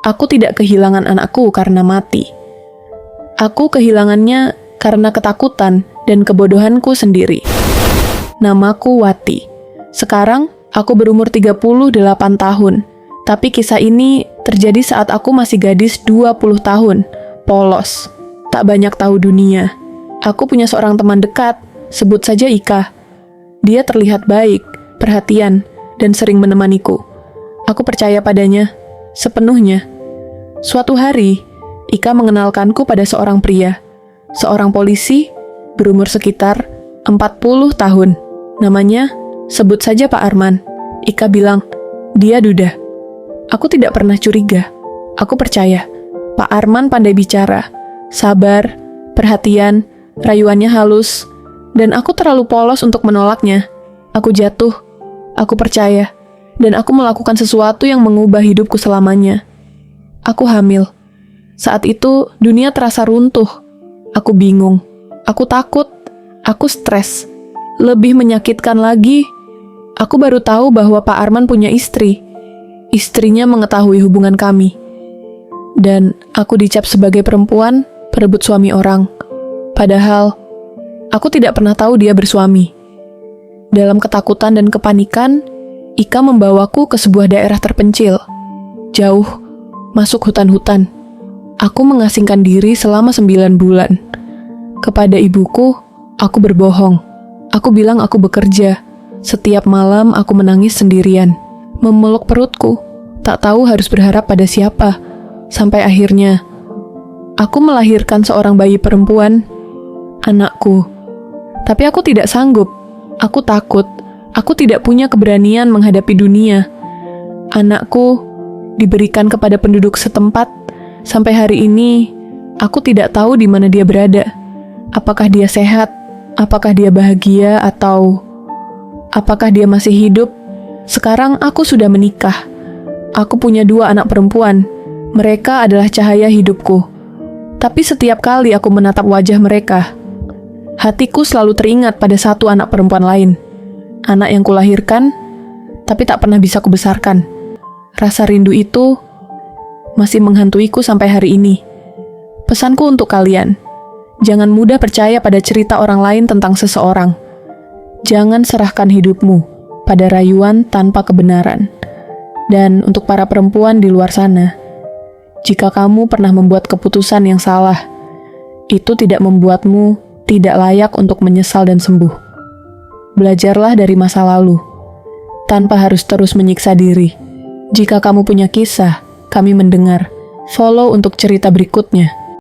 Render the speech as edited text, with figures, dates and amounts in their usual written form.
Aku tidak kehilangan anakku karena mati. Aku kehilangannya karena ketakutan dan kebodohanku sendiri. Namaku Wati. Sekarang aku berumur 38 tahun. Tapi kisah ini terjadi saat aku masih gadis 20 tahun. Polos. Tak banyak tahu dunia. Aku punya seorang teman dekat, sebut saja Ika. Dia terlihat baik, perhatian, dan sering menemaniku. Aku percaya padanya sepenuhnya. Suatu hari, Ika mengenalkanku pada seorang pria, seorang polisi berumur sekitar 40 tahun. Namanya, sebut saja Pak Arman. Ika bilang, dia duda. Aku tidak pernah curiga. Aku percaya. Pak Arman pandai bicara, sabar, perhatian, rayuannya halus, dan aku terlalu polos untuk menolaknya. Aku jatuh, aku percaya, dan aku melakukan sesuatu yang mengubah hidupku selamanya. Aku hamil. Saat itu, dunia terasa runtuh. Aku bingung. Aku takut. Aku stres. Lebih menyakitkan lagi, aku baru tahu bahwa Pak Arman punya istri. Istrinya mengetahui hubungan kami. Dan aku dicap sebagai perempuan perebut suami orang. Padahal, aku tidak pernah tahu dia bersuami. Dalam ketakutan dan kepanikan, Ika membawaku ke sebuah daerah terpencil. Jauh, masuk hutan-hutan. Aku mengasingkan diri selama 9 bulan. Kepada ibuku, aku berbohong. Aku bilang aku bekerja. Setiap malam aku menangis sendirian, memeluk perutku, tak tahu harus berharap pada siapa. Sampai akhirnya, aku melahirkan seorang bayi perempuan, anakku. Tapi aku tidak sanggup. Aku takut. Aku tidak punya keberanian menghadapi dunia. Anakku diberikan kepada penduduk setempat. Sampai hari ini, aku tidak tahu di mana dia berada. Apakah dia sehat? Apakah dia bahagia? Atau apakah dia masih hidup? Sekarang aku sudah menikah. Aku punya 2 anak perempuan. Mereka adalah cahaya hidupku. Tapi setiap kali aku menatap wajah mereka, hatiku selalu teringat pada satu anak perempuan lain. Anak yang kulahirkan, tapi tak pernah bisa kubesarkan. Rasa rindu itu masih menghantuiku sampai hari ini. Pesanku untuk kalian, jangan mudah percaya pada cerita orang lain tentang seseorang. Jangan serahkan hidupmu pada rayuan tanpa kebenaran. Dan untuk para perempuan di luar sana, jika kamu pernah membuat keputusan yang salah, itu tidak membuatmu tidak layak untuk menyesal dan sembuh. Belajarlah dari masa lalu, tanpa harus terus menyiksa diri. Jika kamu punya kisah, kami mendengar. Follow untuk cerita berikutnya.